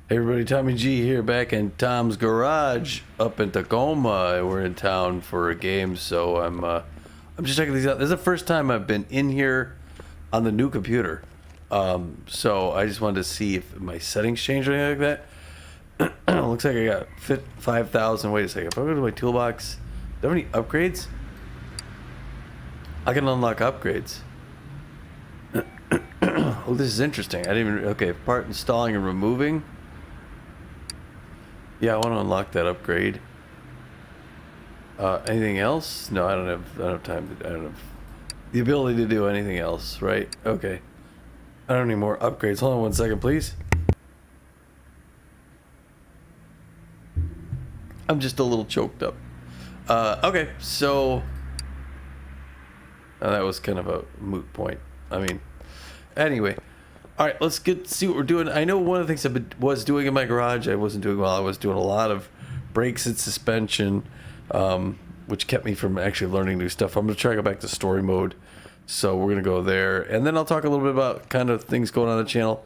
Hey everybody, Tommy G here, back in Tom's garage up in Tacoma. We're in town for a game, so I'm just checking these out. This is the first time I've been in here on the new computer. So I just wanted to see if my settings changed or anything like that. Looks like I got 5,000. Wait a second. If I go to my toolbox, do I have any upgrades? I can unlock upgrades. Oh, this is interesting. I didn't even. Okay, part installing and removing. Yeah, I want to unlock that upgrade. Anything else? No, I don't have time to. I don't have the ability to do anything else. Right? Okay. I don't need more upgrades. Hold on 1 second, please. I'm just a little choked up. Okay, so that was kind of a moot point. I mean, anyway. All right, let's see what we're doing. I know one of the things was doing in my garage, I wasn't doing well. I was doing a lot of brakes and suspension, which kept me from actually learning new stuff. I'm going to try to go back to story mode, so we're going to go there. And then I'll talk a little bit about kind of things going on the channel.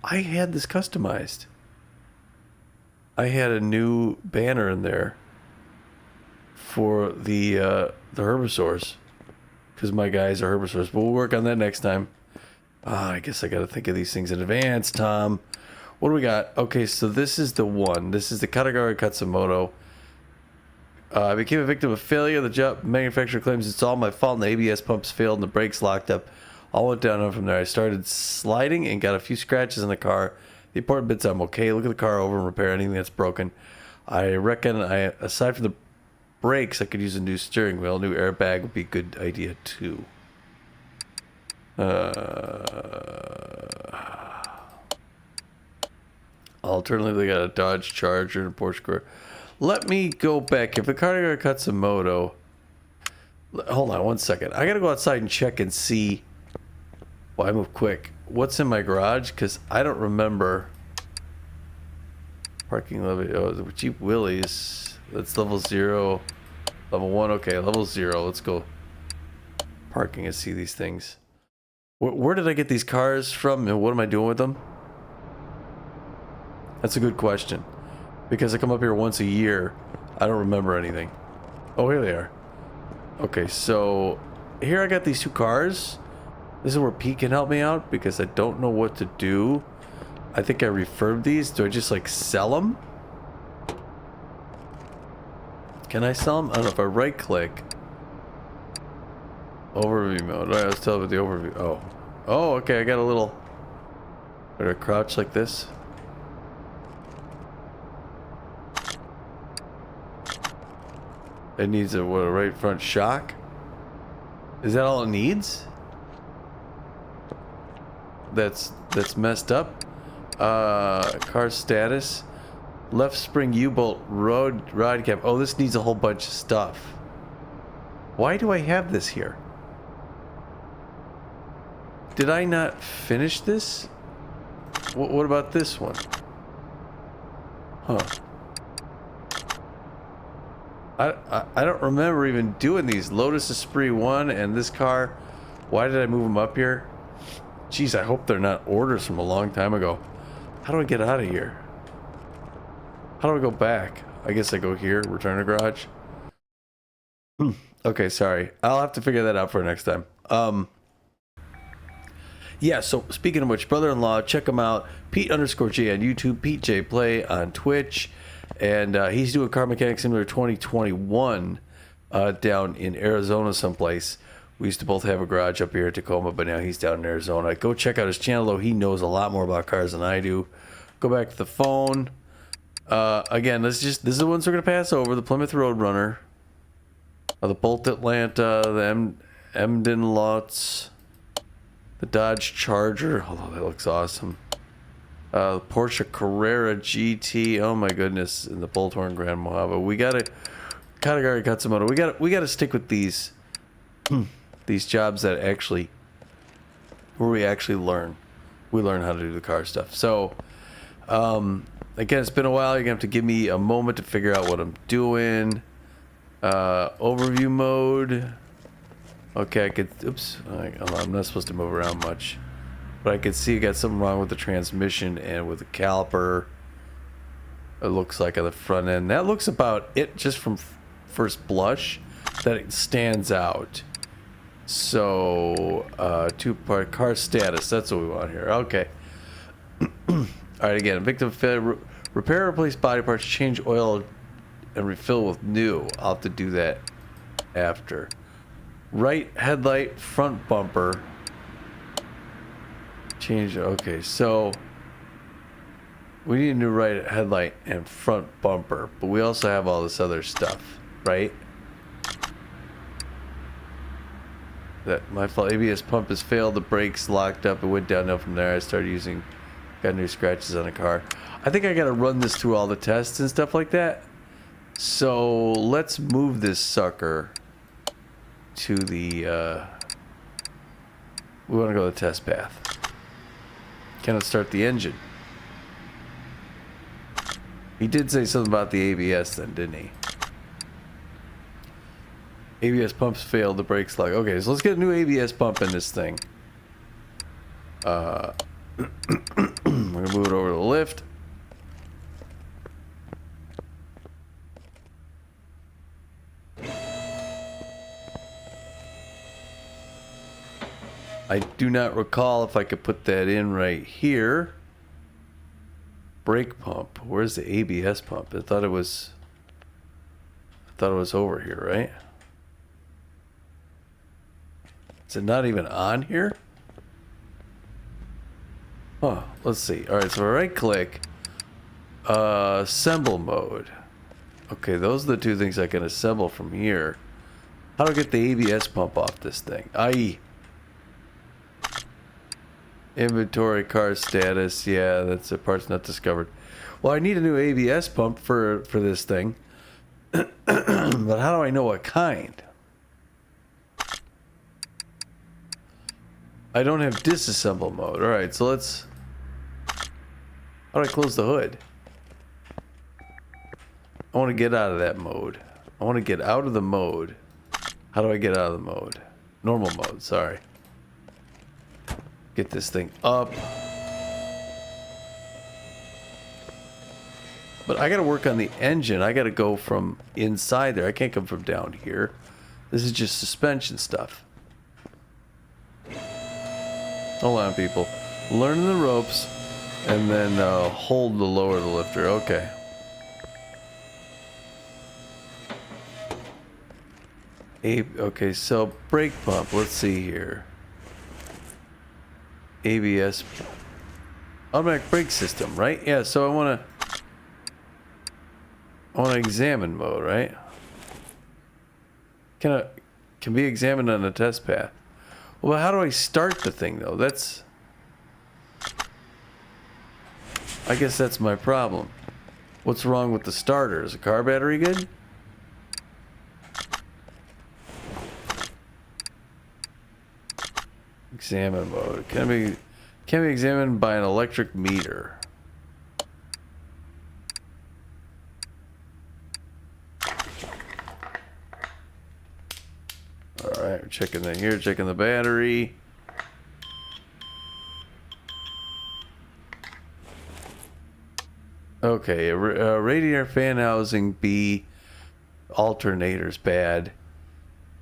I had this customized. I had a new banner in there for the herbisaurs, because my guys are herbisaurs. But we'll work on that next time. I guess I got to think of these things in advance, Tom. What do we got? Okay, so this is the one. This is the Katagari Katsumoto. I became a victim of failure. The job manufacturer claims it's all my fault, and the ABS pumps failed and the brakes locked up. All went down from there. I started sliding and got a few scratches in the car. The important bits, I'm okay. Look at the car over and repair anything that's broken. I reckon, aside from the brakes, I could use a new steering wheel. A new airbag would be a good idea, too. Alternatively, they got a Dodge Charger and a Porsche Carrera. Let me go back. If the Katagari Katsumoto, hold on 1 second. I gotta go outside and check and see. Well, I move quick. What's in my garage? Because I don't remember. Parking levy. Oh, the Jeep Willys. That's level 0. Level 1. Okay, level 0. Let's go parking and see these things. Where did I get these cars from, and what am I doing with them? That's a good question. Because I come up here once a year, I don't remember anything. Oh, here they are. Okay, so here I got these two cars. This is where Pete can help me out, because I don't know what to do. I think I refurbed these. Do I just, like, sell them? Can I sell them? I don't know if I right-click. Overview mode. Alright, let's tell about the overview. Oh. Oh, okay, I got a little... Better crouch like this. It needs a right front shock? Is that all it needs? That's messed up. Car status. Left spring U-bolt rod cap. Oh, this needs a whole bunch of stuff. Why do I have this here? Did I not finish this? What about this one? Huh. I don't remember even doing these. Lotus Esprit 1 and this car. Why did I move them up here? Jeez, I hope they're not orders from a long time ago. How do I get out of here? How do I go back? I guess I go here, return to garage. Okay, sorry. I'll have to figure that out for next time. Yeah, so speaking of which, brother-in-law, check him out. Pete_J on YouTube, Pete J Play on Twitch. And he's doing Car Mechanic Simulator 2021 down in Arizona someplace. We used to both have a garage up here in Tacoma, but now he's down in Arizona. Go check out his channel, though. He knows a lot more about cars than I do. Go back to the phone. Again, this is the ones we're going to pass over. The Plymouth Roadrunner. The Bolt Atlanta. The Emden Lutz. The Dodge Charger. Oh, that looks awesome. Porsche Carrera GT. Oh my goodness. And the Bullthorn Grand Mojave. We got to Katagari Katsumoto. We got to stick with these these jobs that actually where we actually learn. We learn how to do the car stuff. So again, it's been a while. You're gonna have to give me a moment to figure out what I'm doing. Overview mode. Okay, I could. Oops. I'm not supposed to move around much. But I could see I got something wrong with the transmission and with the caliper. It looks like on the front end. That looks about it just from first blush, that it stands out. So, two-part car status. That's what we want here. Okay. Alright, again, victim failure. Repair, replace body parts, change oil, and refill with new. I'll have to do that after. Right headlight, front bumper. Change. Okay, so we need a new right headlight and front bumper, but we also have all this other stuff, right? That my fault. ABS pump has failed. The brakes locked up. It went downhill from there. I started using. Got new scratches on the car. I think I got to run this through all the tests and stuff like that. So let's move this sucker to the. We want to go to the test path. Cannot start the engine. He did say something about the ABS then, didn't he? ABS pumps failed, the brakes lock. Okay, so let's get a new ABS pump in this thing. We're gonna move it over to the lift. I do not recall if I could put that in right here. Brake pump. Where's the ABS pump? I thought it was over here, right? Is it not even on here? Huh, let's see. Alright, so right click. Assemble mode. Okay, those are the two things I can assemble from here. How do I get the ABS pump off this thing? I.e. Inventory, car status. Yeah, that's a part's not discovered. Well, I need a new ABS pump for this thing. But how do I know what kind? I don't have disassemble mode. Alright, so let's... How do I close the hood? I want to get out of that mode. I want to get out of the mode. How do I get out of the mode? Normal mode, sorry. Get this thing up. But I gotta work on the engine. I gotta go from inside there. I can't come from down here. This is just suspension stuff. Hold on, people. Learning the ropes, and then hold the lower the lifter. Okay. Okay, so brake pump. Let's see here. ABS. Automatic brake system, right? Yeah, so I want to examine mode, right? Can be examined on the test path. Well, how do I start the thing though? I guess that's my problem. What's wrong with the starter? Is the car battery good? Examine mode. Can be examined by an electric meter. Alright, we're checking that here, checking the battery. Okay, radiator fan housing B, alternators bad.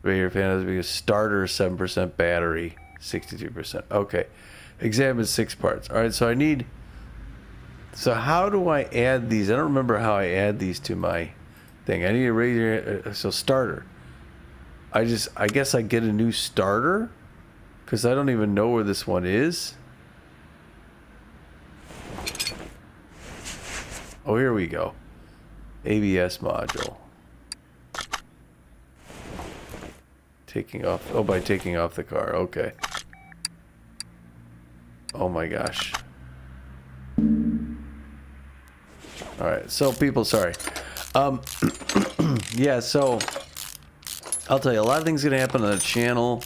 Radiator fan housing B, starter 7% battery, 62%. Okay, examine 6 parts. Alright, so I need... So how do I add these? I don't remember how I add these to my thing. I need a radiator, so starter. I guess I get a new starter because I don't even know where this one is. Oh, here we go. ABS module. Taking off. Oh, by taking off the car. Okay. Oh my gosh. All right. So people, sorry. Yeah, so I'll tell you, a lot of things are going to happen on the channel,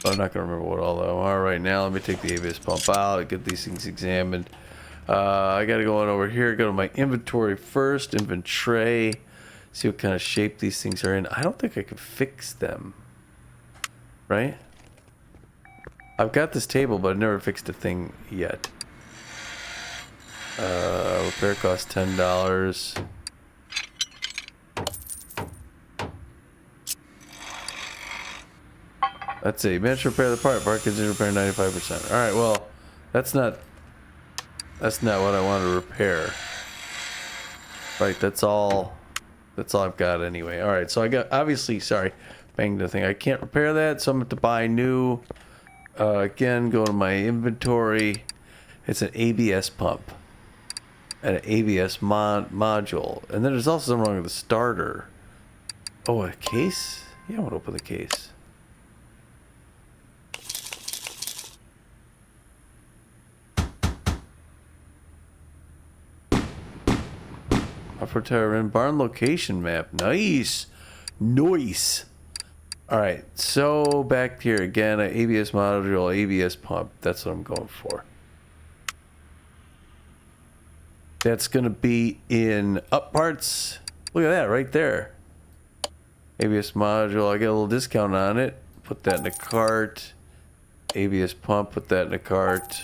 but I'm not going to remember what all of them are right now. Let me take the ABS pump out, get these things examined. I got to go on over here, go to my inventory first, inventory, see what kind of shape these things are in. I don't think I can fix them, right? I've got this table, but I've never fixed a thing yet. Repair costs $10. Let's see. Managed to repair the part. Part considered repair 95%. All right. Well, that's not what I want to repair. Right. That's all. That's all I've got anyway. All right. So I got obviously. Sorry, banged the thing. I can't repair that, so I'm going to buy new. Again, go to my inventory. It's an ABS pump and an ABS module, and then there's also something wrong with the starter. Oh, a case? Yeah, I want to open the case. Offer in barn location map. Nice. Nice. Alright, so back here again, an ABS module, ABS pump. That's what I'm going for. That's going to be in up parts. Look at that right there. ABS module, I get a little discount on it. Put that in the cart. ABS pump, put that in the cart.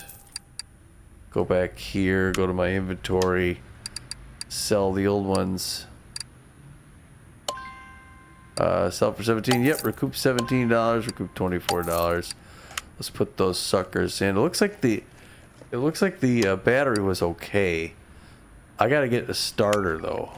Go back here, go to my inventory. Sell the old ones. Sell for 17. Yep, recoup $17. Recoup $24. Let's put those suckers in. It looks like the battery was okay. I gotta get a starter though.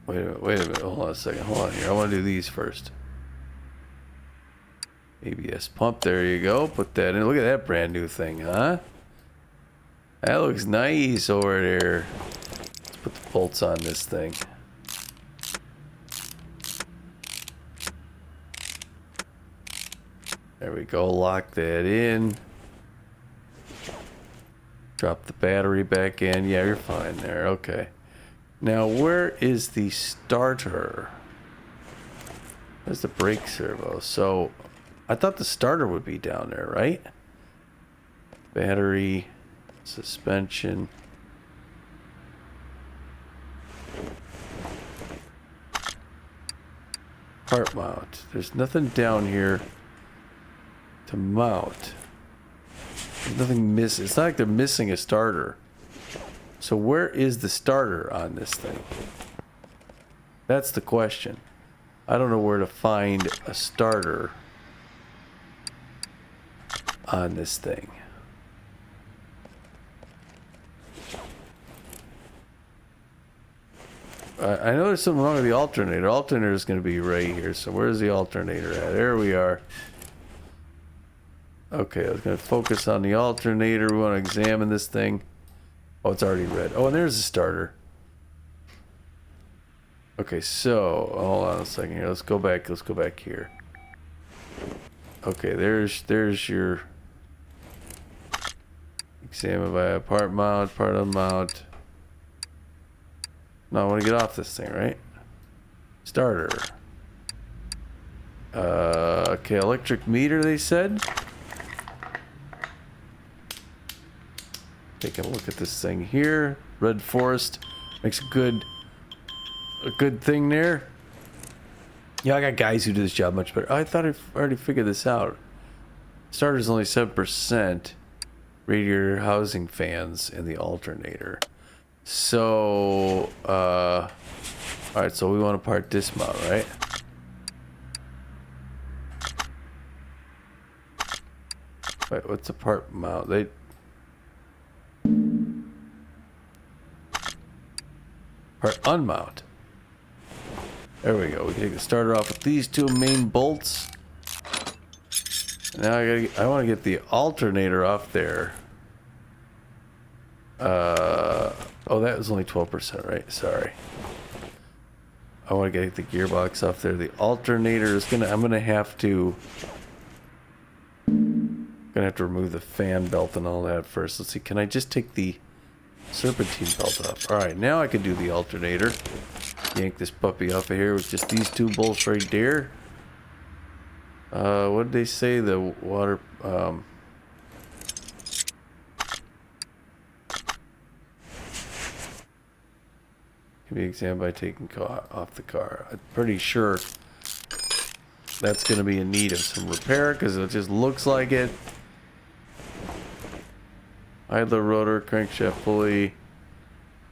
Wait a minute. Hold on a second. Hold on here. I want to do these first. ABS pump, there you go. Put that in. Look at that brand new thing, huh? That looks nice over there. Let's put the bolts on this thing. There we go. Lock that in. Drop the battery back in. Yeah, you're fine there. Okay. Now, where is the starter? There's the brake servo. So I thought the starter would be down there, right? Battery, suspension. Part mount. There's nothing down here to mount. There's nothing missing. It's not like they're missing a starter. So where is the starter on this thing? That's the question. I don't know where to find a starter on this thing. I know there's something wrong with the alternator. Alternator is going to be right here. So where's the alternator at? There we are. Okay, I was going to focus on the alternator. We want to examine this thing. Oh, it's already red. Oh, and there's the starter. Okay, so hold on a second here. Let's go back. Let's go back here. Okay, there's your examine by part mount, part unmount. No, I want to get off this thing, right? Starter. Okay, electric meter, they said. Taking a look at this thing here. Red Forest makes a good thing there. Yeah, I got guys who do this job much better. I thought I already figured this out. Starter's only 7%. Radiator housing fans and the alternator. So, alright, so we want to part dismount, right? Wait, what's a part mount? Part unmount. There we go. We can take the starter off with these two main bolts. Now I want to get the alternator off there. Oh, that was only 12%, right? Sorry. I want to get the gearbox off there. The alternator is I'm gonna have to remove the fan belt and all that first. Let's see. Can I just take the serpentine belt off? All right, now I can do the alternator. Yank this puppy off of here with just these two bolts right there. What did they say? The water. Can be examined by taking off the car. I'm pretty sure That's going to be in need of some repair because it just looks like it. Idler rotor, crankshaft pulley,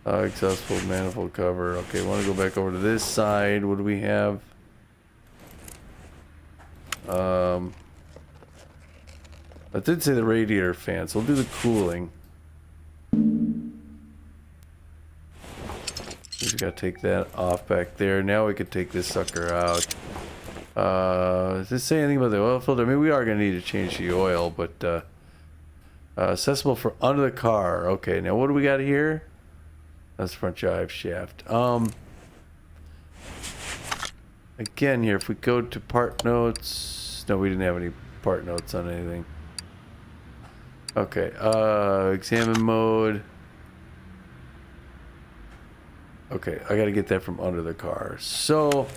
exhaust full manifold cover. Okay, want to go back over to this side. What do we have? I did say the radiator fan, so we'll do the cooling. We just gotta take that off back there. Now we could take this sucker out. Does this say anything about the oil filter? I mean, we are gonna need to change the oil, but accessible for under the car. Okay, now what do we got here? That's front drive shaft. Again here, if we go to part notes, no, we didn't have any part notes on anything. Okay, examine mode. Okay, I gotta get that from under the car. So,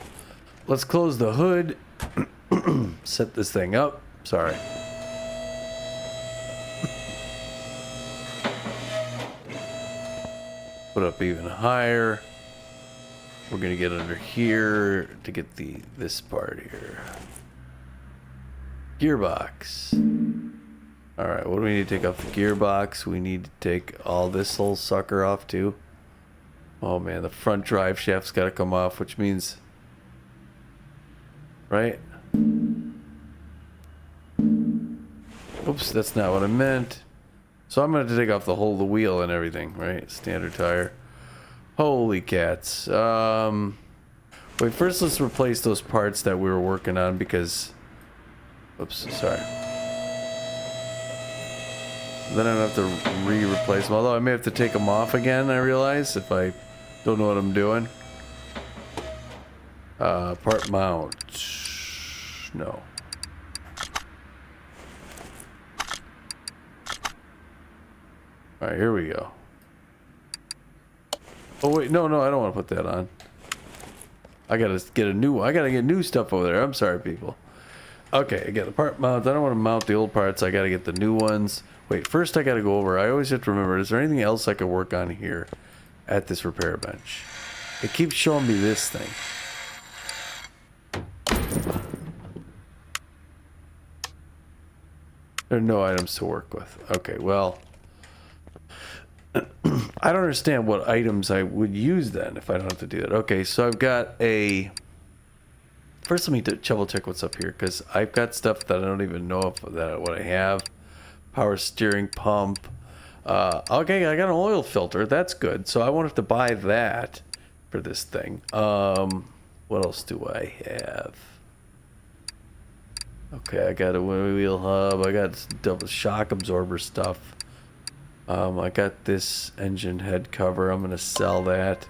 let's close the hood. Set this thing up. Sorry. Put up even higher. We're gonna get under here to get this part here. Gearbox. Alright, what do we need to take off the gearbox? We need to take all this whole sucker off too. Oh man, the front drive shaft's gotta come off, which means... Right? Oops, that's not what I meant. So I'm gonna have to take off the whole the wheel and everything, right? Standard tire. Holy cats. Wait, first let's replace those parts that we were working on because... Oops, sorry. Then I don't have to re-replace them. Although I may have to take them off again, I realize, if I don't know what I'm doing. Part mount. No. Alright, here we go. Oh wait, no, I don't want to put that on. I gotta get a new one. I gotta get new stuff over there. I'm sorry, people. Okay, I got the part mount. I don't want to mount the old parts. I gotta get the new ones. Wait, first I gotta go over. I always have to remember, is there anything else I could work on here at this repair bench? It keeps showing me this thing. There are no items to work with. Okay, well... I don't understand what items I would use then if I don't have to do that. Okay, so I've got a... First, let me double check what's up here, because I've got stuff that I don't even know if what I have. Power steering pump. Okay, I got an oil filter. That's good. So I won't have to buy that for this thing. What else do I have? Okay, I got a wheel hub. I got double shock absorber stuff. I got this engine head cover. I'm gonna sell that.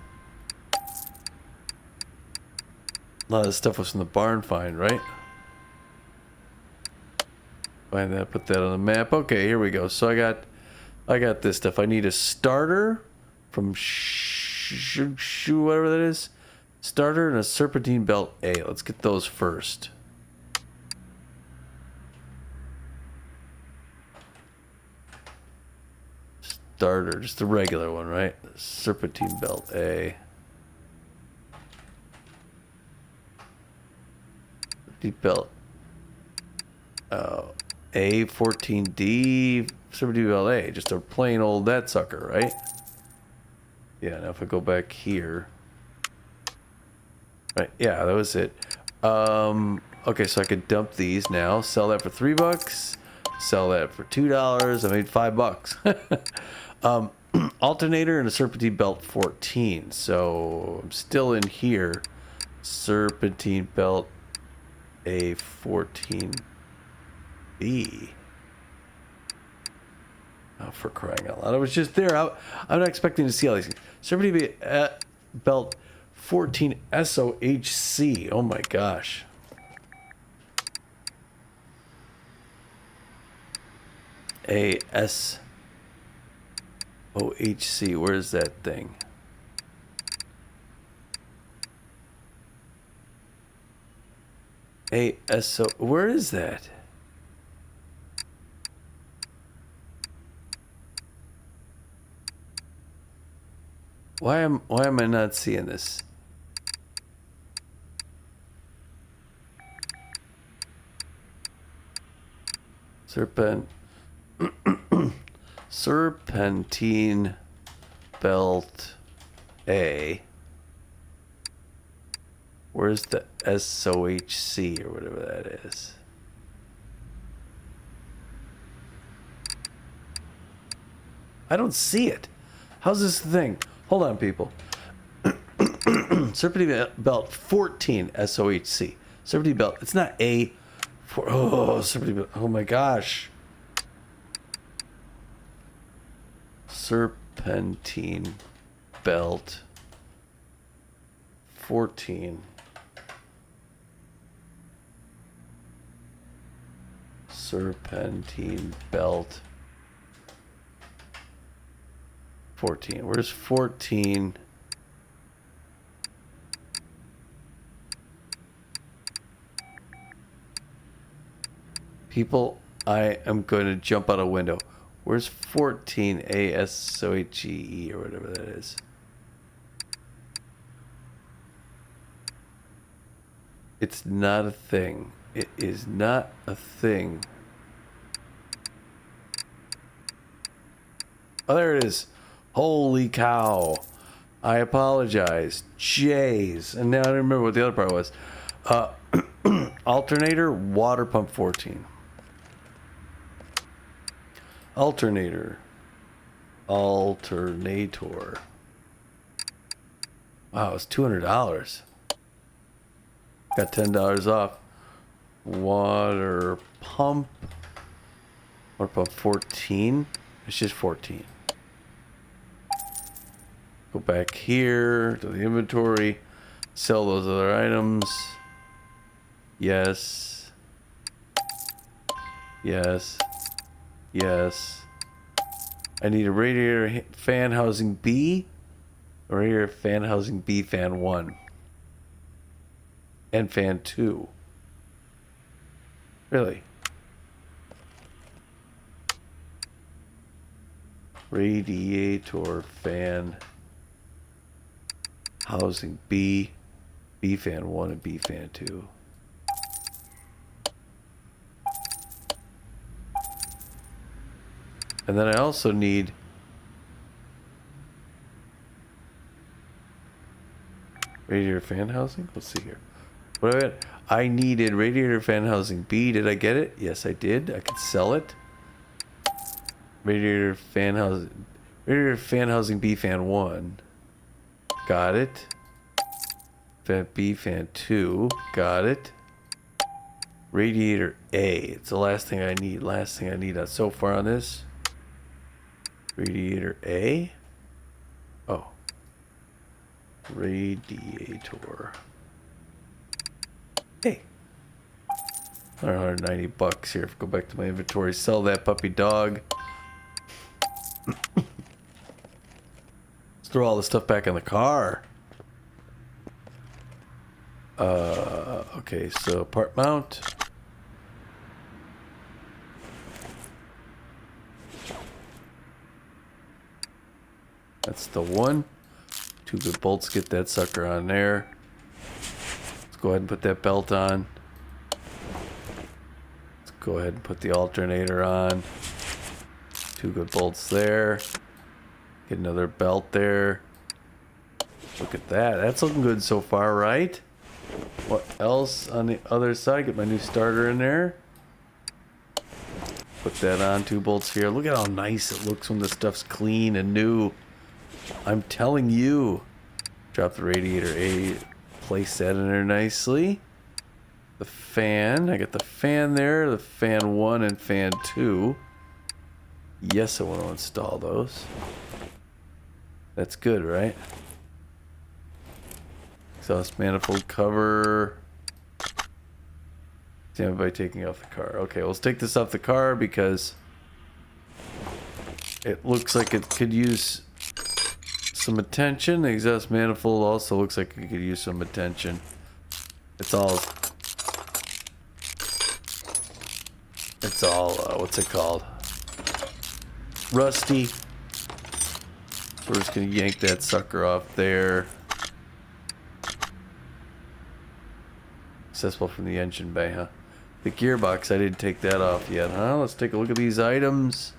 A lot of this stuff was from the barn find, right? Find that, put that on the map. Okay, here we go. So I got this stuff. I need a starter from whatever that is. Starter and a serpentine belt A. Let's get those first. Starter, just the regular one, right? Serpentine belt A. Deep belt. A14D. Serpentine belt A. Just a plain old that sucker, right? Yeah, now if I go back here. Right, yeah, that was it. Okay, so I could dump these now. Sell that for $3. Sell that for $2. I made $5. Alternator and a serpentine belt 14. So I'm still in here. Serpentine belt A14B. Oh, for crying out loud. I was just there. I'm not expecting to see all these things. Serpentine belt 14 SOHC. Oh my gosh. ASOHC. Where is that thing? ASO. Where is that? Why am I not seeing this? Serpentine belt A. Where's the SOHC or whatever that is? I don't see it. How's this thing? Hold on, people. Serpentine belt 14 SOHC. Serpentine belt. It's not A. Serpentine belt. Oh my gosh. Serpentine belt 14. Serpentine belt 14. Where's 14? People, I am going to jump out a window. Where's 14 ASOHE or whatever that is? It's not a thing. It is not a thing. Oh, there it is. Holy cow. I apologize. Jays. And now I don't remember what the other part was. Alternator, water pump 14. Alternator. Wow, it's $200. Got $10 off. Water pump 14. It's just 14. Go back here to the inventory. Sell those other items. Yes. Yes. Yes. I need a radiator fan housing B. A radiator fan housing B, fan 1. And fan 2. Really? Radiator fan housing B. B fan 1 and B fan 2. And then I also need radiator fan housing. Let's see here. What do I needed radiator fan housing B. Did I get it? Yes, I did. I could sell it. Radiator fan housing B fan 1. Got it. Fan B fan 2. Got it. Radiator A. It's the last thing I need. Last thing I need so far on this. Radiator A. Oh. Radiator. Hey. $190 here. Go back to my inventory. Sell that puppy dog. Let's throw all the stuff back in the car. Okay, so part mount. That's the one. 2 good bolts, get that sucker on there. Let's go ahead and put that belt on. Let's go ahead and put the alternator on. 2 good bolts there. Get another belt there. Look at that. That's looking good so far, right? What else on the other side? Get my new starter in there. Put that on. 2 bolts here. Look at how nice it looks when the stuff's clean and new. I'm telling you. Drop the radiator A. Place that in there nicely. The fan. I got the fan there. The fan 1 and fan 2. Yes, I want to install those. That's good, right? Exhaust manifold cover. Stand by taking off the car. Okay, let's take this off the car because it looks like it could use some attention. The exhaust manifold also looks like it could use some attention. It's all what's it called? Rusty. So we're just gonna yank that sucker off there. Accessible from the engine bay, huh? The gearbox, I didn't take that off yet, huh? Let's take a look at these items.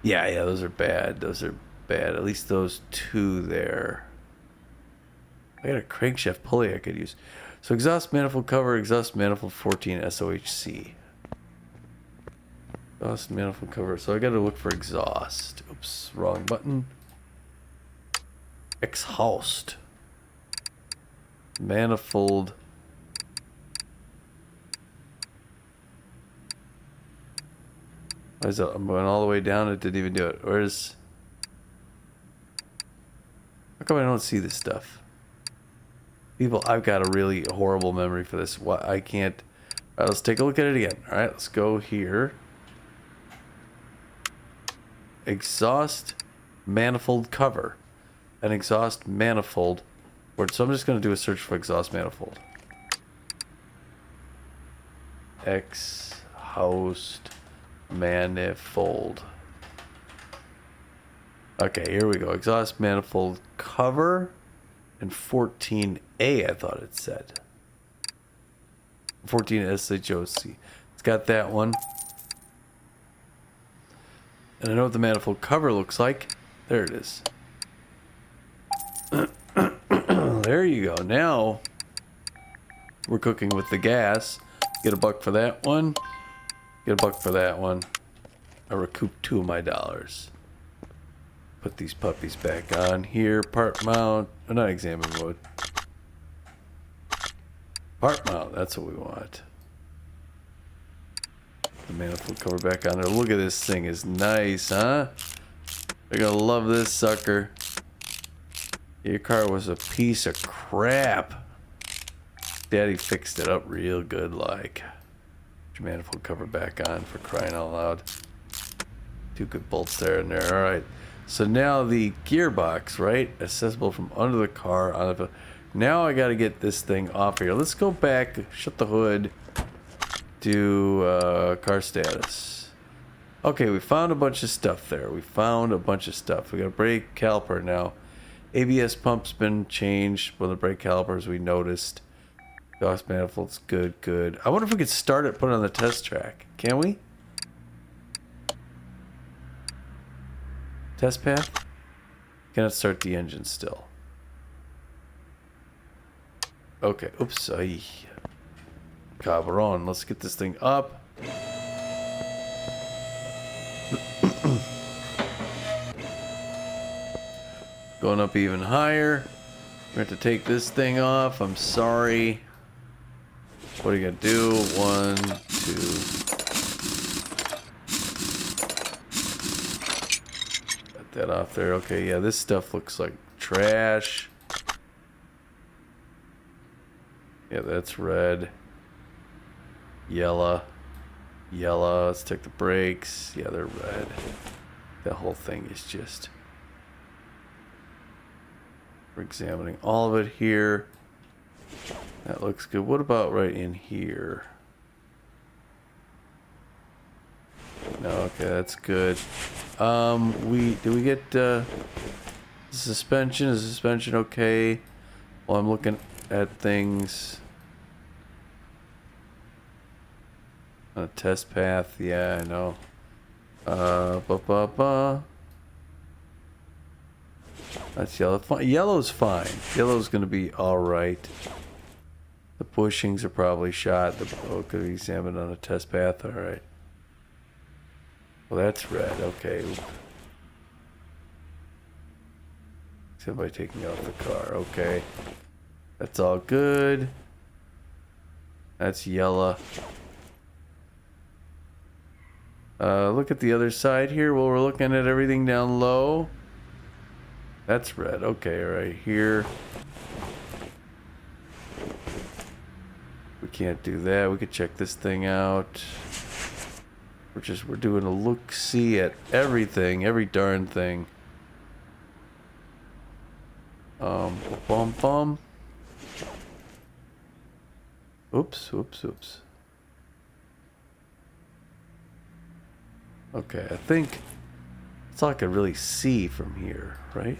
Yeah, those are bad. Those are bad. At least those two there. I got a crankshaft pulley I could use. So exhaust manifold cover, exhaust manifold 14 SOHC. Exhaust manifold cover. So I got to look for exhaust. Oops, wrong button. Exhaust. Manifold. Why is that? I'm going all the way down. It didn't even do it. Where's... How come I don't see this stuff? People, I've got a really horrible memory for this. What I can't... All right, let's take a look at it again. All right, let's go here. Exhaust manifold cover. An exhaust manifold. So I'm just going to do a search for exhaust manifold. Exhaust manifold. Okay, here we go. Exhaust manifold cover and 14A, I thought it said. 14 SHOC. It's got that one. And I know what the manifold cover looks like. There it is. There you go. Now we're cooking with the gas. Get $1 for that one. Get $1 for that one. I recouped $2 of my dollars. Put these puppies back on here. Part mount. Oh, not examine mode. Part mount. That's what we want. The manifold cover back on there. Look at this thing. Is nice, huh? They're gonna love this sucker. Your car was a piece of crap. Daddy fixed it up real good, like. Put your manifold cover back on, for crying out loud. 2 good bolts there and there. All right. So now the gearbox, right? Accessible from under the car. Now I got to get this thing off here. Let's go back, shut the hood, do car status. Okay, we found a bunch of stuff there. We found a bunch of stuff. We got a brake caliper now. ABS pump's been changed. One of the brake calipers we noticed. Exhaust manifold's good. I wonder if we could start it, put it on the test track. Can we? Test path? Cannot start the engine still. Okay, oops. Ay. Cabron. Let's get this thing up. Going up even higher. We have to take this thing off. I'm sorry. What are you gonna do? 1, 2. Got that off there. Okay, yeah, this stuff looks like trash. Yeah, that's red. Yellow. Let's take the brakes. Yeah, they're red. That whole thing is just... We're examining all of it here. That looks good. What about right in here? No, okay, that's good. Do we get suspension? Is suspension okay? Well, I'm looking at things on a test path. Yeah, I know. That's yellow. Yellow's fine. Yellow's gonna be all right. The bushings are probably shot. Could be examined on a test path. All right. Well, that's red. Okay. Somebody taking off the car. Okay. That's all good. That's yellow. Look at the other side here. Well, we're looking at everything down low. That's red. Okay, right here. We can't do that. We could check this thing out. We're doing a look-see at everything, every darn thing. Bum. Oops. Okay, I think that's all I can really see from here, right?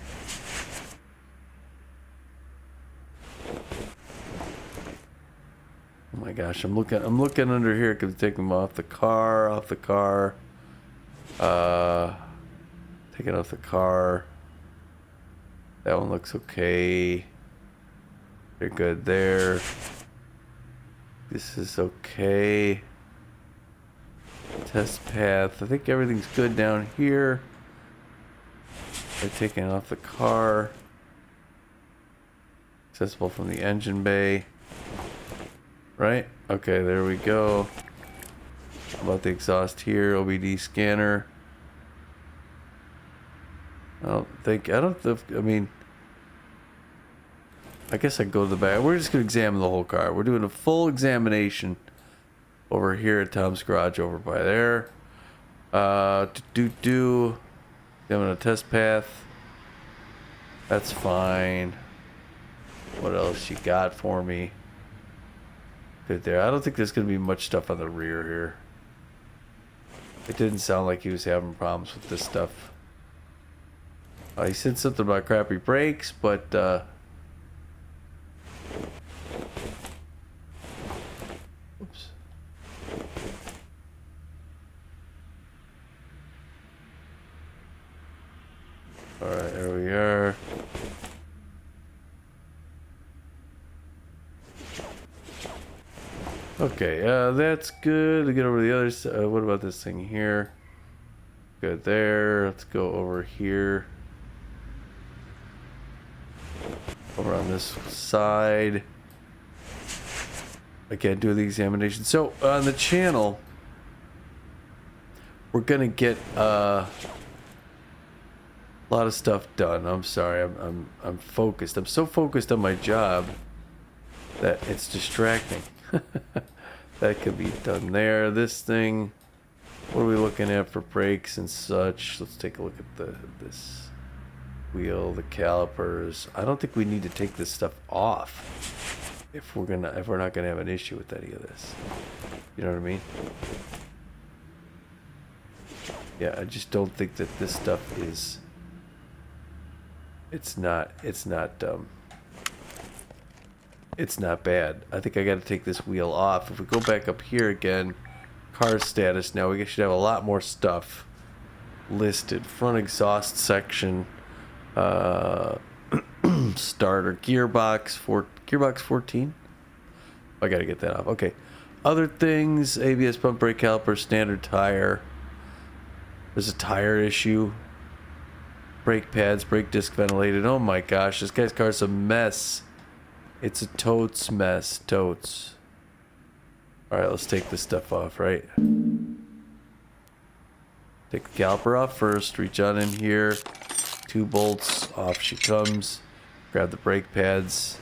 Oh my gosh, I'm looking under here. Could take them off the car, take it off the car. That one looks okay. They're good there. This is okay. Test path. I think everything's good down here. They're taking it off the car. Accessible from the engine bay. Right? Okay, there we go. How about the exhaust here? OBD scanner. I mean, I guess I can go to the back. We're just going to examine the whole car. We're doing a full examination over here at Tom's garage over by there. Doing a test path. That's fine. What else you got for me? Good there. I don't think there's going to be much stuff on the rear here. It didn't sound like he was having problems with this stuff. He said something about crappy brakes, but oops. Alright, there we are. Okay, that's good. To get over the other side. What about this thing here? Good there. Let's go over here. Over on this side. Again, do the examination. So on the channel, we're gonna get a lot of stuff done. I'm sorry, I'm focused. I'm so focused on my job that it's distracting. That could be done there. This thing. What are we looking at for brakes and such? Let's take a look at this wheel, the calipers. I don't think we need to take this stuff off if we're not gonna have an issue with any of this. You know what I mean? Yeah, I just don't think that this stuff is. It's not bad. I think I got to take this wheel off. If we go back up here again, car status. Now we should have a lot more stuff listed. Front exhaust section. Starter gearbox 14. I gotta get that off. Okay, other things: ABS, pump, brake caliper, standard tire. There's a tire issue. Brake pads, brake disc ventilated. Oh my gosh, this guy's car's a mess. It's a totes mess. Totes. All right, let's take this stuff off. Right. Take the caliper off first. Reach on in here. 2 bolts. Off she comes. Grab the brake pads.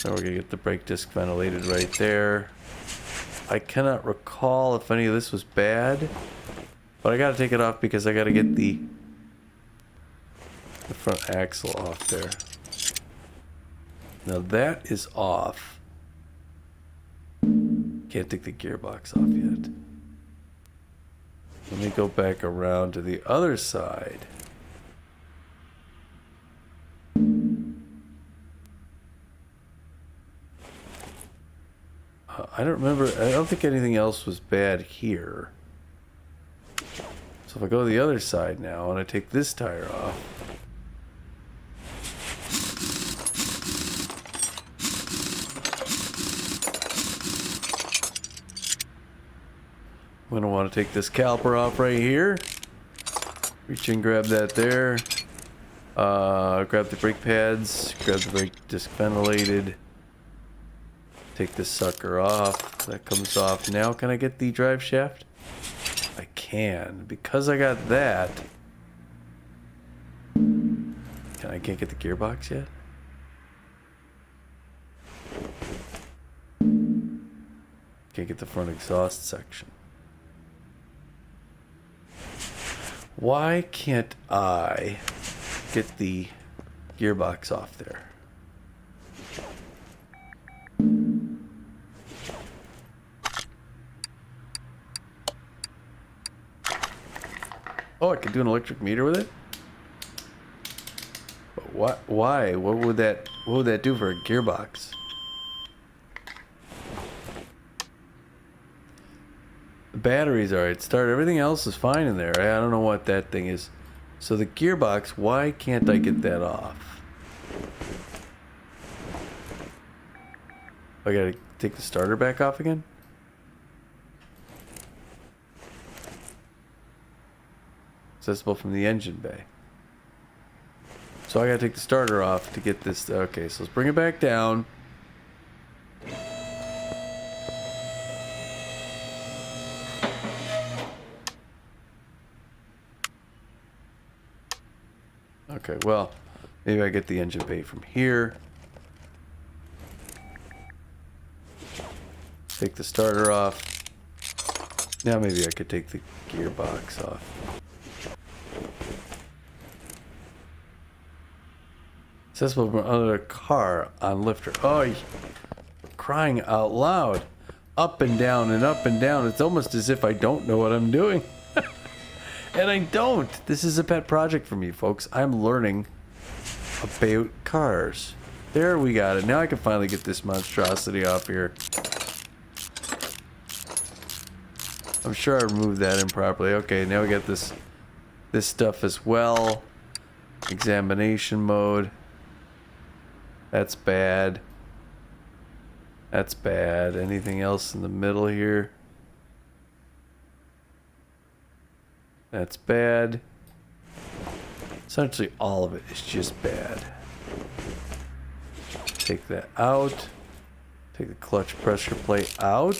Then we're gonna get the brake disc ventilated right there. I cannot recall if any of this was bad, but I gotta take it off because I gotta get the front axle off there. Now that is off. Can't take the gearbox off yet. Let me go back around to the other side. I don't remember. I don't think anything else was bad here. So if I go to the other side now and I take this tire off. I'm going to want to take this caliper off right here. Reach in, grab that there. Grab the brake pads. Grab the brake disc ventilated. Take this sucker off. That comes off. Now can I get the drive shaft? I can. Because I got that. I can't get the gearbox yet? Can't get the front exhaust section. Why can't I get the gearbox off there? Oh, I could do an electric meter with it? But what? Why? What would that do for a gearbox? The battery's alright. Start. Everything else is fine in there. I don't know what that thing is. So the gearbox, why can't I get that off? I gotta take the starter back off again? Accessible from the engine bay. So I gotta take the starter off to get this. Okay, so let's bring it back down. Okay, well, maybe I get the engine bay from here. Take the starter off. Now maybe I could take the gearbox off. Accessible from under a car on lifter. Oh, crying out loud. Up and down and up and down. It's almost as if I don't know what I'm doing. And I don't. This is a pet project for me, folks. I'm learning about cars. There, we got it. Now I can finally get this monstrosity off here. I'm sure I removed that improperly. Okay, now we got this stuff as well. Examination mode. That's bad. That's bad. Anything else in the middle here? That's bad. Essentially all of it is just bad. Take that out. Take the clutch pressure plate out.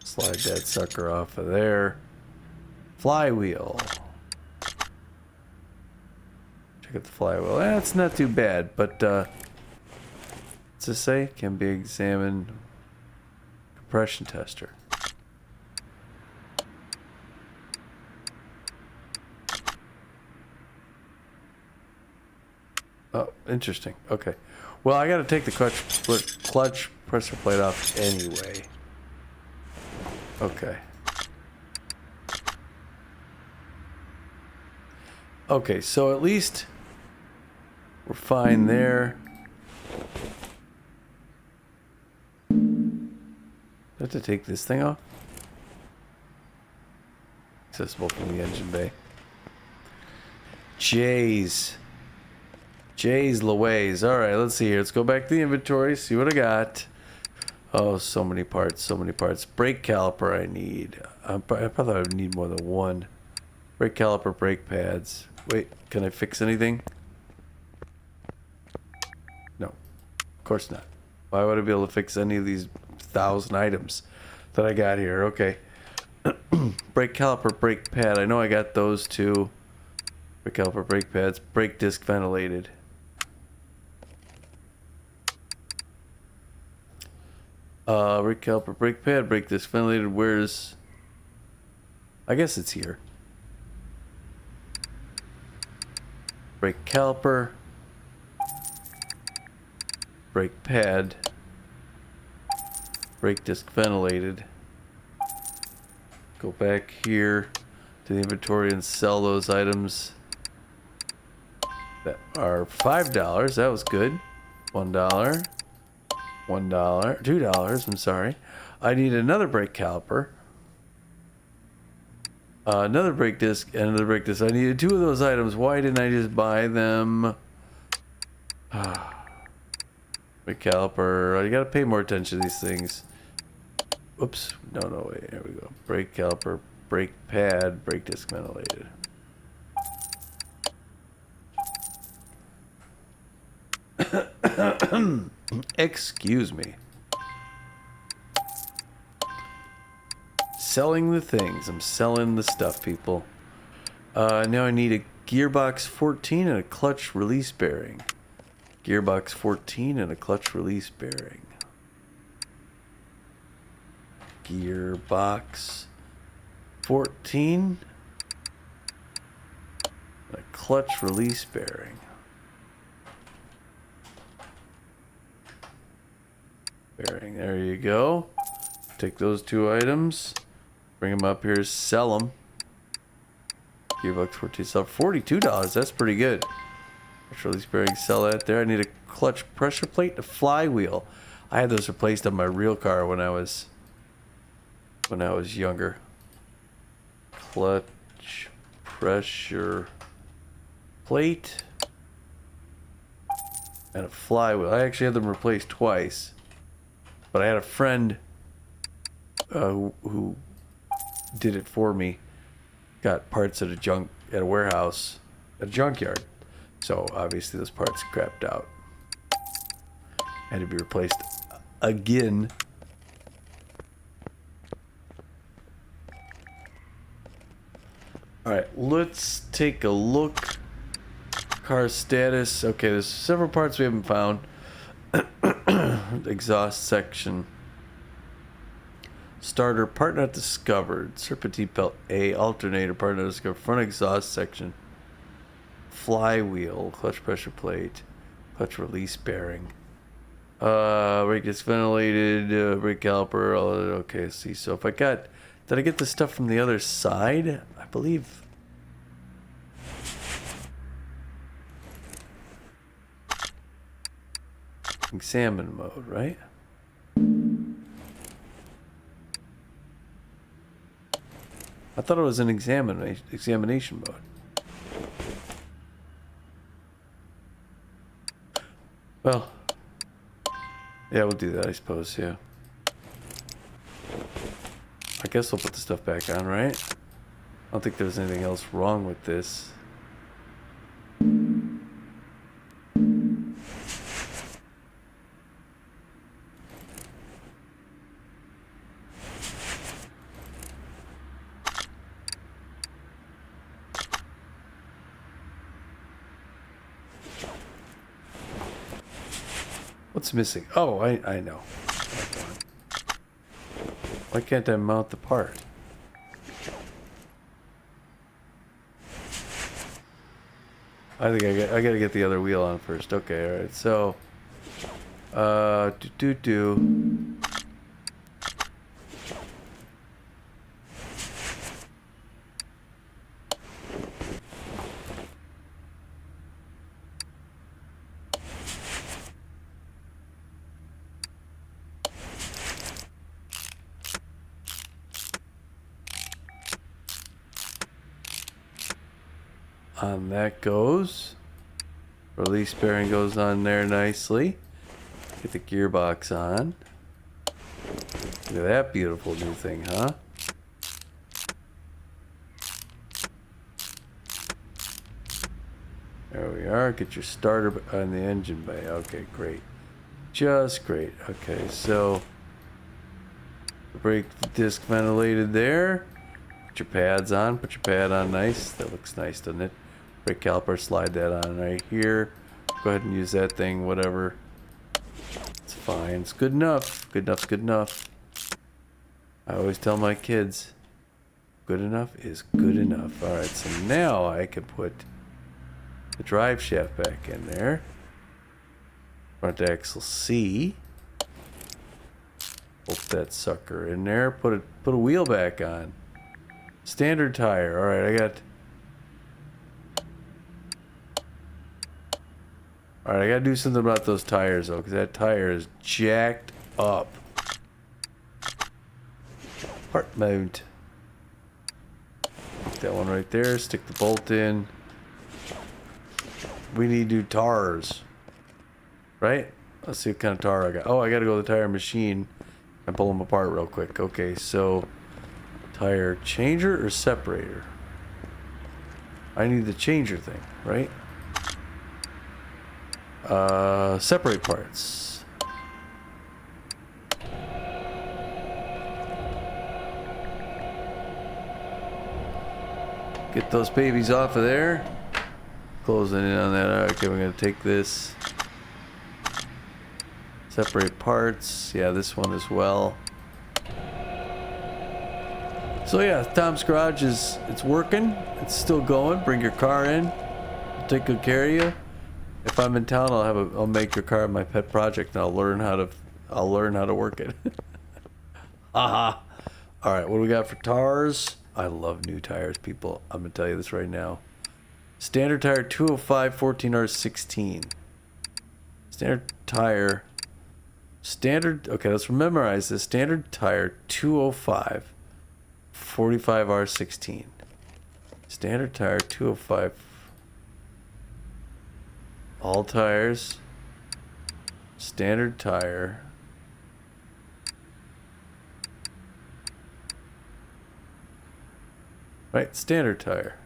Slide that sucker off of there. Flywheel. Check out the flywheel. That's not too bad, but what's this say? Can be examined. Compression tester. Oh, interesting. Okay. Well, I got to take the clutch pressure plate off anyway. Okay. Okay, so at least we're fine there. Do I have to take this thing off? Accessible from the engine bay. J's Louise. Alright, let's see here. Let's go back to the inventory, see what I got. Oh, so many parts, so many parts. Brake caliper I need. I thought I would need more than one. Brake caliper, brake pads. Wait, can I fix anything? No. Of course not. Why would I be able to fix any of these 1,000 items that I got here? Okay. Brake caliper, brake pad. I know I got those two. Brake caliper, brake pads. Brake disc ventilated. Brake caliper, brake pad, brake disc ventilated. Where's... I guess it's here. Brake caliper. Brake pad. Brake disc ventilated. Go back here to the inventory and sell those items that are $5. That was good. $1. $1. $2. I'm sorry. I need another brake caliper. Another brake disc and another brake disc. I needed two of those items. Why didn't I just buy them? Brake caliper. You gotta pay more attention to these things. Oops. No, wait. Here we go. Brake caliper, brake pad, brake disc ventilated. Excuse me. Selling the things. I'm selling the stuff, people. Now I need a gearbox 14 and a clutch release bearing. Gearbox 14 and a clutch release bearing. Gearbox 14 and a clutch release bearing. Bearing, there you go. Take those two items, bring them up here, sell them. Gearbox 14, sell $42. That's pretty good. Release bearing, sell that there. I need a clutch pressure plate and a flywheel. I had those replaced on my real car when I was younger. Clutch pressure plate and a flywheel. I actually had them replaced twice, but I had a friend who did it for me. Got parts at a warehouse, a junkyard. So obviously those parts crapped out. Had to be replaced again. Alright, let's take a look. Car status. Okay, there's several parts we haven't found. Exhaust section. Starter, part not discovered. Serpentine belt A, alternator, part not discovered. Front exhaust section. Flywheel, clutch pressure plate, clutch release bearing. Brake is ventilated, brake caliper, all that. Okay, see. So if did I get the stuff from the other side? I believe. Examine mode, right? I thought it was an examination mode. Well, yeah, we'll do that, I suppose, yeah. I guess we'll put the stuff back on, right? I don't think there's anything else wrong with this. What's missing? Oh, I know. Why can't I mount the part? I think I gotta get the other wheel on first. Okay, alright, so on that goes. Release bearing goes on there nicely. Get the gearbox on. Look at that beautiful new thing, huh? There we are. Get your starter on the engine bay. Okay, great. Just great. Okay, so the brake disc ventilated there. Put your pads on. Put your pad on nice. That looks nice, doesn't it? Brake caliper, slide that on right here. Go ahead and use that thing, whatever. It's fine. It's good enough. Good enough's good enough. I always tell my kids, good enough is good enough. Alright, so now I can put the drive shaft back in there. Front axle C. Bolt that sucker in there. Put a wheel back on. Standard tire. Alright, I gotta do something about those tires though, because that tire is jacked up. Part mount. Put that one right there. Stick the bolt in. We need new tires. Right? Let's see what kind of tire I got. Oh, I gotta go to the tire machine and pull them apart real quick. Okay, so tire changer or separator? I need the changer thing, right? Separate parts. Get those babies off of there. Closing in on that. Alright, okay, we're gonna take this. Separate parts. Yeah, this one as well. So yeah, Tom's Garage it's working. It's still going. Bring your car in. I'll take good care of you. If I'm in town, I'll make your car my pet project, and I'll learn how to work it. Haha. All right, what do we got for tires? I love new tires, people. I'm gonna tell you this right now. Standard tire 205 14R16. Standard tire. Standard. Okay, let's memorize this. Standard tire 205 45R16. Standard tire 205. All tires. Standard tire. Right, standard tire.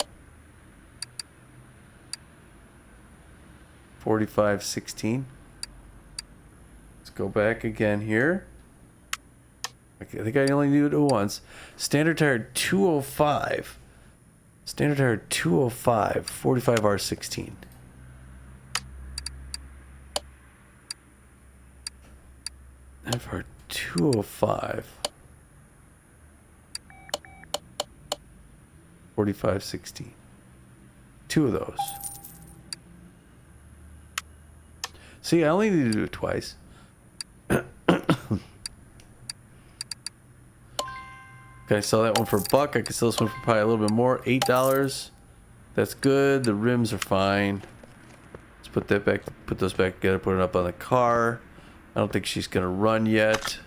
4516. Let's go back again here. I think I only knew it once. Standard tire 205. Standard tire 205 45R16. FR 205 4516. Two of those. See, I only need to do it twice. Okay, I saw that one for a buck. I could sell this one for probably a little bit more. $8. That's good. The rims are fine. Let's put that back. Put those back together. Put it up on the car. I don't think she's gonna run yet.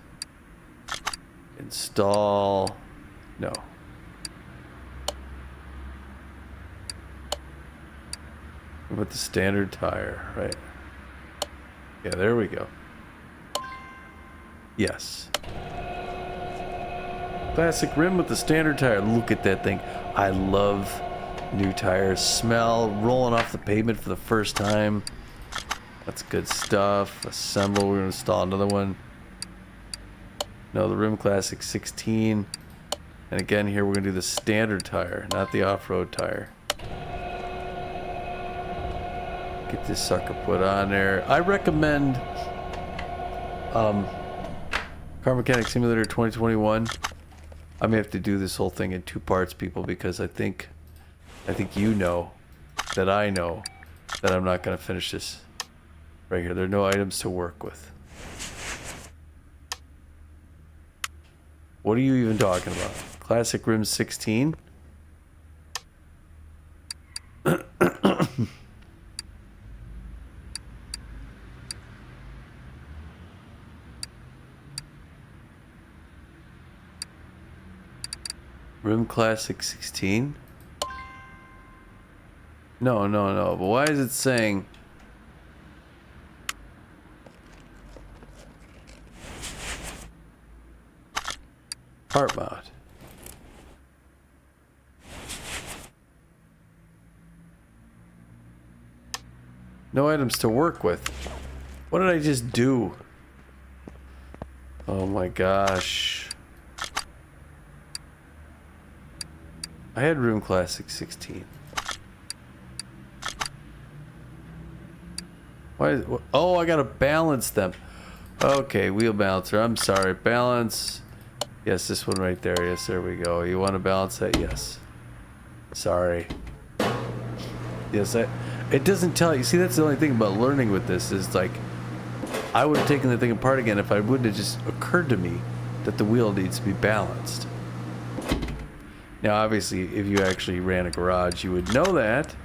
Install. No. Put the standard tire, right? Yeah, there we go. Yes. Classic rim with the standard tire. Look at that thing. I love new tires. Smell, rolling off the pavement for the first time. That's good stuff. Assemble. We're going to install another one. No, the rim classic 16. And again, here we're going to do the standard tire, not the off-road tire. Get this sucker put on there. I recommend Car Mechanic Simulator 2021. I may have to do this whole thing in 2 parts, people, because I think you know that I know that I'm not going to finish this right here. There are no items to work with. What are you even talking about? Classic rim 16? Rim Classic 16? No. But why is it saying... part mount? No items to work with. What did I just do? Oh my gosh. I had Room Classic 16. Why is, oh, I gotta balance them. Okay, wheel balancer. I'm sorry. Balance. Yes, this one right there. Yes, there we go. You want to balance that? Yes. Sorry. Yes, it doesn't tell you. See, that's the only thing about learning with this is like, I would have taken the thing apart again if I wouldn't have just occurred to me that the wheel needs to be balanced. Now, obviously, if you actually ran a garage, you would know that.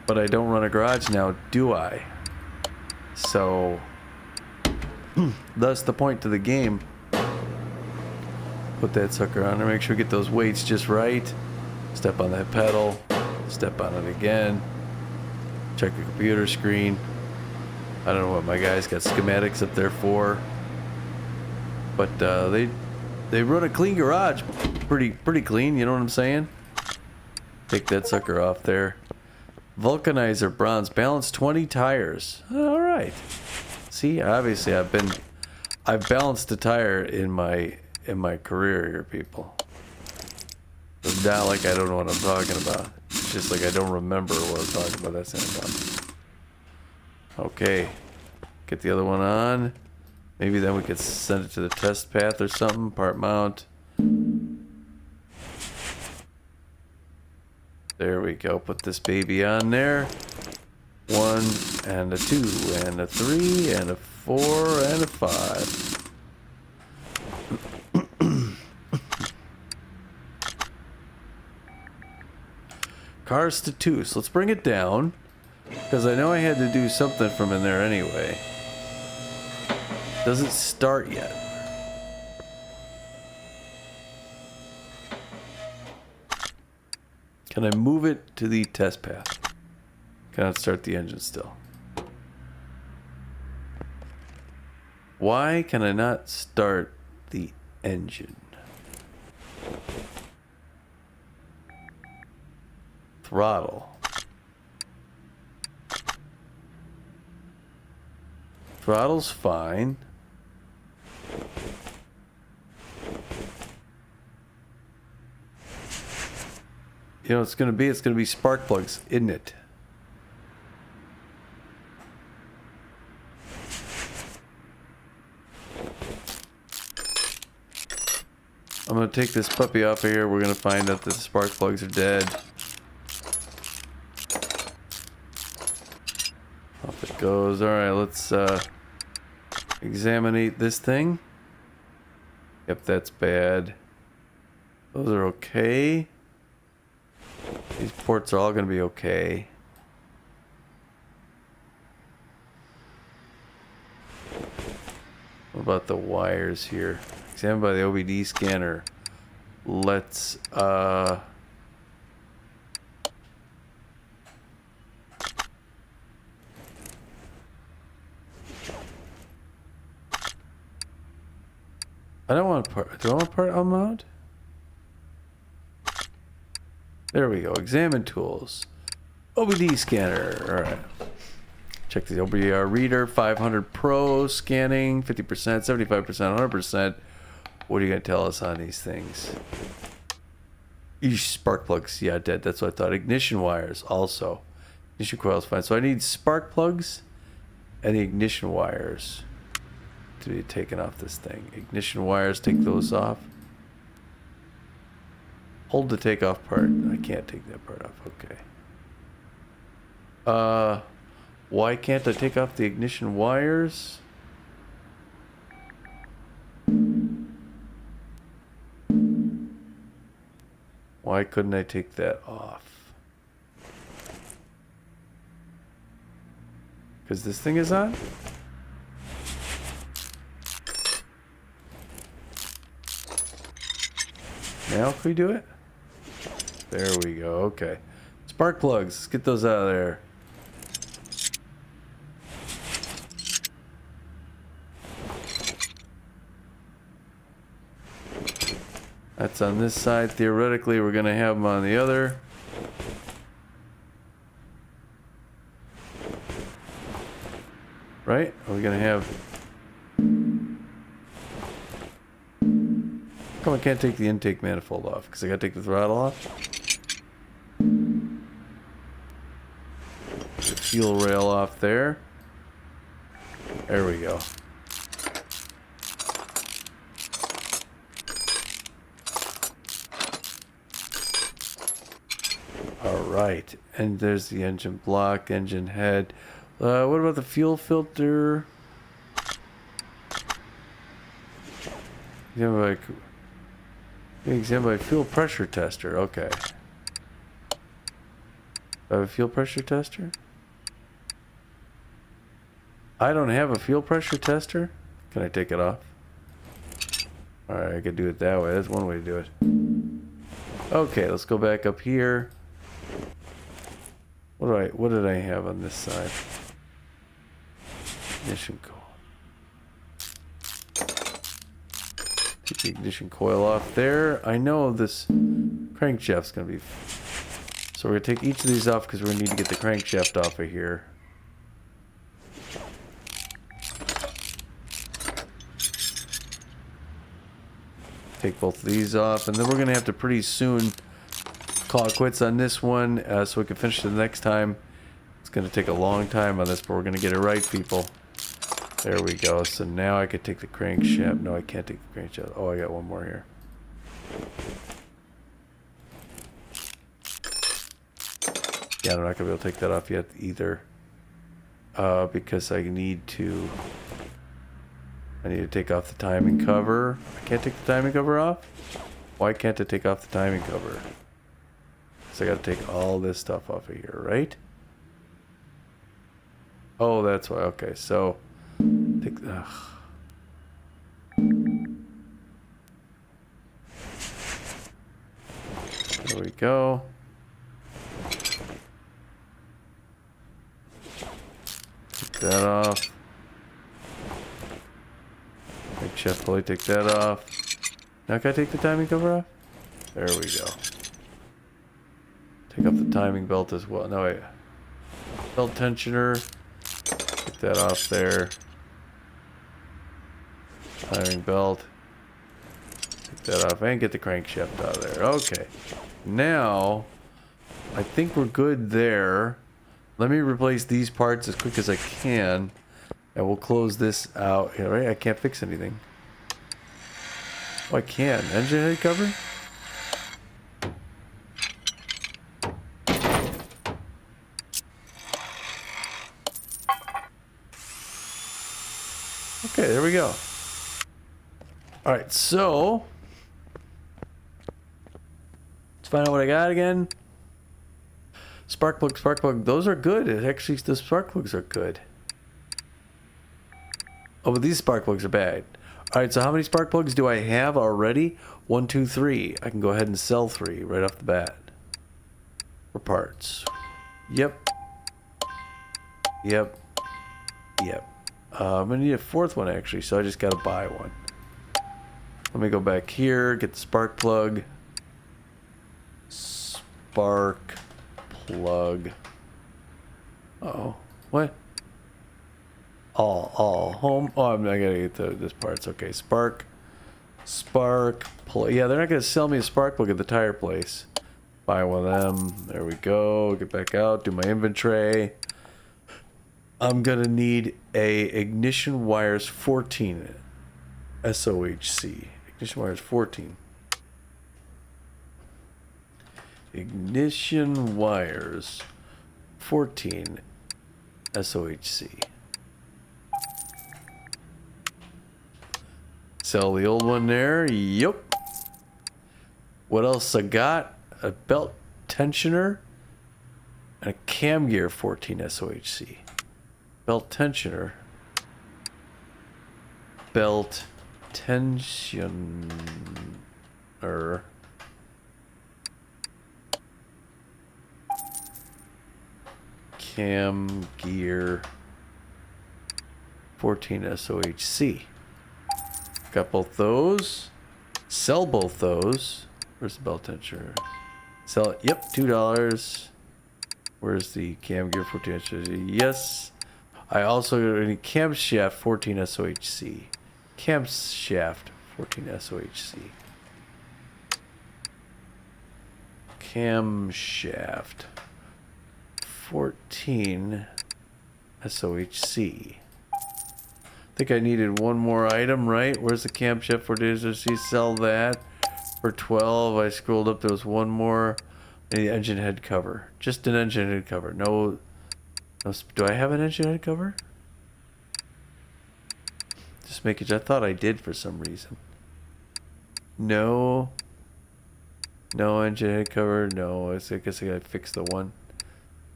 But I don't run a garage now, do I? So, thus the point to the game. Put that sucker on there. Make sure we get those weights just right. Step on that pedal. Step on it again. Check the computer screen. I don't know what my guys got schematics up there for. But they run a clean garage. Pretty clean, you know what I'm saying? Take that sucker off there. Vulcanizer bronze. Balance 20 tires. Alright. See, obviously I've balanced a tire in my career here, people. It's not like I don't know what I'm talking about. It's just like I don't remember what I'm talking about. That's not about. Okay. Get the other one on. Maybe then we could send it to the test path or something. Part mount. There we go. Put this baby on there. 1 and a 2 and a 3 and a 4 and a 5. Cars to 2. So let's bring it down. Because I know I had to do something from in there anyway. Doesn't start yet. Can I move it to the test path? Cannot start the engine still. Why can I not start the engine? Throttle. Throttle's fine. You know, it's going to be spark plugs, isn't it? I'm going to take this puppy off of here. We're going to find out that the spark plugs are dead. Off it goes. Alright, let's examine this thing. Yep, that's bad. Those are okay. These ports are all going to be okay. What about the wires here? Examined by the OBD scanner. Let's I don't want part. Do I want part unmount? There we go. Examine tools. OBD scanner. Alright. Check the OBR reader. 500 Pro scanning. 50%, 75%, 100%. What are you going to tell us on these things? Eesh, spark plugs. Yeah, dead. That's what I thought. Ignition wires also. Ignition coils fine. So I need spark plugs and the ignition wires to be taken off this thing. Ignition wires, take those off. Hold the takeoff part. I can't take that part off. Okay. Why can't I take off the ignition wires? Why couldn't I take that off? Because this thing is on? Now can we do it? There we go. Okay. Spark plugs. Let's get those out of there. That's on this side. Theoretically, we're going to have them on the other. Right? Are we going to have... How come I can't take the intake manifold off? Because I got to take the throttle off? The fuel rail off there. There we go. Alright, and there's the engine block, engine head. What about the fuel filter? Examined by fuel pressure tester. Okay. I have a fuel pressure tester? I don't have a fuel pressure tester? Can I take it off? Alright, I could do it that way. That's one way to do it. Okay, let's go back up here. What did I have on this side? Ignition coil. Take the ignition coil off there. I know this crankshaft's gonna be... So we're gonna take each of these off because we're gonna need to get the crankshaft off of here. Take both of these off, and then we're gonna have to pretty soon call it quits on this one, so we can finish it the next time. It's gonna take a long time on this, but we're gonna get it right, people. There we go. So now I could take the crankshaft. No, I can't take the crankshaft. Oh, I got one more here. Yeah, I'm not gonna be able to take that off yet either, because I need to take off the timing cover. I can't take the timing cover off? Why can't I take off the timing cover? So I gotta take all this stuff off of here, right? Oh, that's why. Okay, so take. There we go. Take that off. Make Chef Pulley take that off. Now can I take the timing cover off? There we go. Take off the timing belt as well. No, wait. Belt tensioner. Take that off there. Timing belt. Take that off and get the crankshaft out of there. Okay. Now, I think we're good there. Let me replace these parts as quick as I can. And we'll close this out. Yeah, right? I can't fix anything. Oh, I can. Engine head cover? Okay, there we go. Alright, so let's find out what I got again. Spark plug, spark plug. Those are good. Actually, the spark plugs are good. Oh, but these spark plugs are bad. Alright, so how many spark plugs do I have already? 1, 2, 3. I can go ahead and sell 3 right off the bat. For parts. Yep. Yep. Yep. I'm going to need a 4th one, actually, so I just got to buy one. Let me go back here, get the spark plug. Spark plug. Uh-oh. What? All. Home. Oh, I'm not going to get this parts. Okay, spark plug. Yeah, they're not going to sell me a spark plug at the tire place. Buy one of them. There we go. Get back out, do my inventory. I'm gonna need a ignition wires 14 SOHC. Ignition wires 14. Ignition wires 14 SOHC. Sell the old one there. Yep. What else I got? A belt tensioner and a cam gear 14 SOHC. Belt tensioner. Belt tensioner. Cam gear 14 SOHC. Got both those. Sell both those. Where's the belt tensioner? Sell it. Yep, $2. Where's the cam gear 14 SOHC? Yes. I also need camshaft 14 SOHC. Camshaft 14 SOHC. Camshaft 14 SOHC. I think I needed one more item, right? Where's the camshaft 14 SOHC? Sell that for 12. I scrolled up. There was one more. The engine head cover. Just an engine head cover. No. Do I have an engine head cover? Just make it. I thought I did for some reason. No. No engine head cover. No. I guess I gotta fix the one.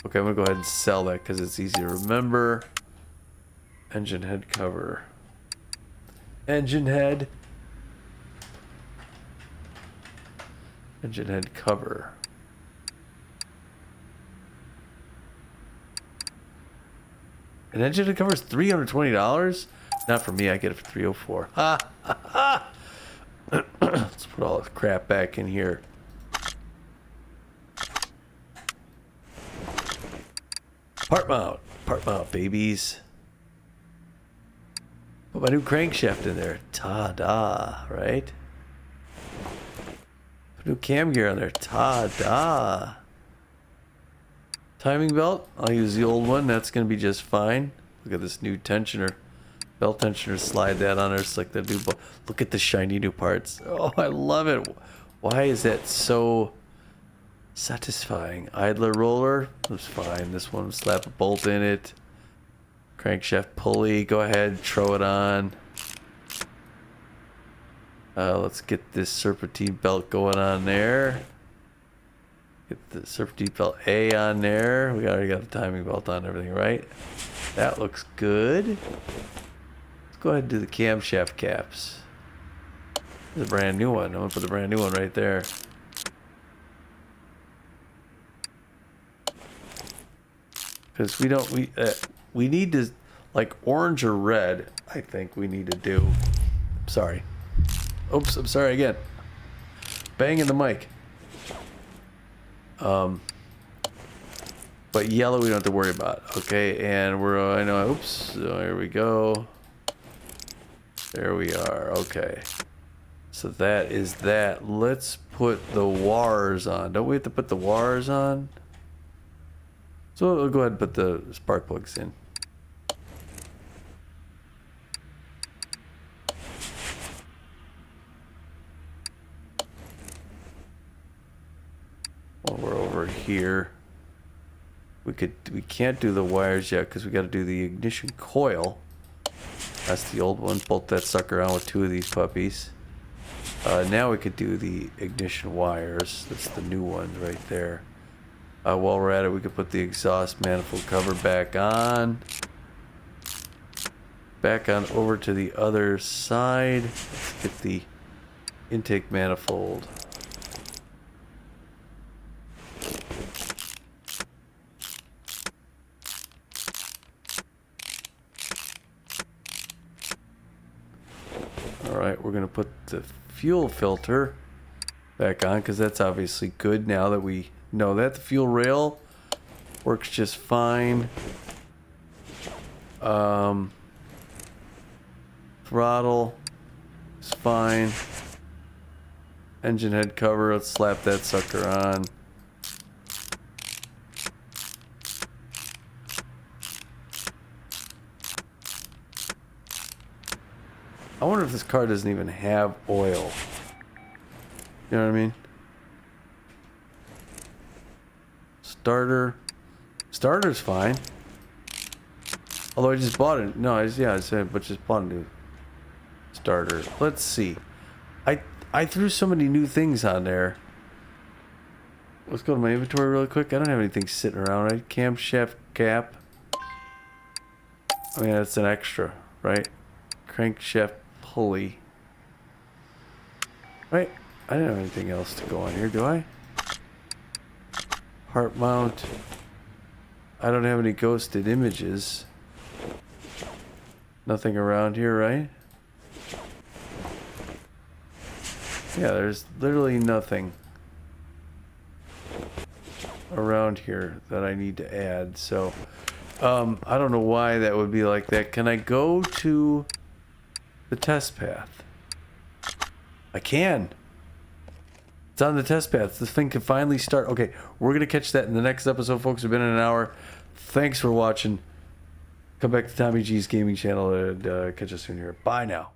Okay, I'm gonna go ahead and sell that because it's easy to remember. Engine head cover. Engine head. Engine head cover. An engine head cover is $320? Not for me, I get it for $304. Ha ha ha! Let's put all this crap back in here. Part mount, babies. Put my new crankshaft in there. Ta-da, right? Put new cam gear on there. Ta-da. Timing belt. I'll use the old one. That's going to be just fine. Look at this new tensioner. Belt tensioner. Slide that on there. It's like the new. Look at the shiny new parts. Oh, I love it. Why is that so satisfying? Idler roller. That's fine. This one, slap a bolt in it. Crankshaft pulley. Go ahead. Throw it on. Let's get this serpentine belt going on there. Get the serpentine belt A on there. We already got the timing belt on everything, right? That looks good. Let's go ahead and do the camshaft caps. The brand new one. I'm gonna put the brand new one right there. Because we need to, like, orange or red. I think we need to do. Sorry. Oops, I'm sorry again. Banging the mic. But yellow we don't have to worry about. Okay, and I know, oops, so here we go. There we are, okay. So that is that. Let's put the wires on. Don't we have to put the wires on? So we'll go ahead and put the spark plugs in. While we're over here. We can't do the wires yet because we got to do the ignition coil. That's the old one. Bolt that sucker on with two of these puppies. Now we could do the ignition wires. That's the new one right there. While we're at it, we could put the exhaust manifold cover back on. Back on over to the other side. Let's get the intake manifold. Alright, we're going to put the fuel filter back on because that's obviously good now that we know that. The fuel rail works just fine. Throttle is fine. Engine head cover, let's slap that sucker on. I wonder if this car doesn't even have oil. You know what I mean? Starter's fine. Although I just bought it. No, I said, but just bought a new starter. Let's see. I threw so many new things on there. Let's go to my inventory really quick. I don't have anything sitting around, right? Camshaft cap. I mean, that's an extra, right? Crankshaft pulley. Right? I don't have anything else to go on here, do I? Heart mount. I don't have any ghosted images. Nothing around here, right? Yeah, there's literally nothing around here that I need to add. So, I don't know why that would be like that. Can I go to the test path? I can. It's on the test path. This thing can finally start. Okay, we're going to catch that in the next episode, folks. It's been an hour. Thanks for watching. Come back to Tommy G's Gaming Channel and catch us soon here. Bye now.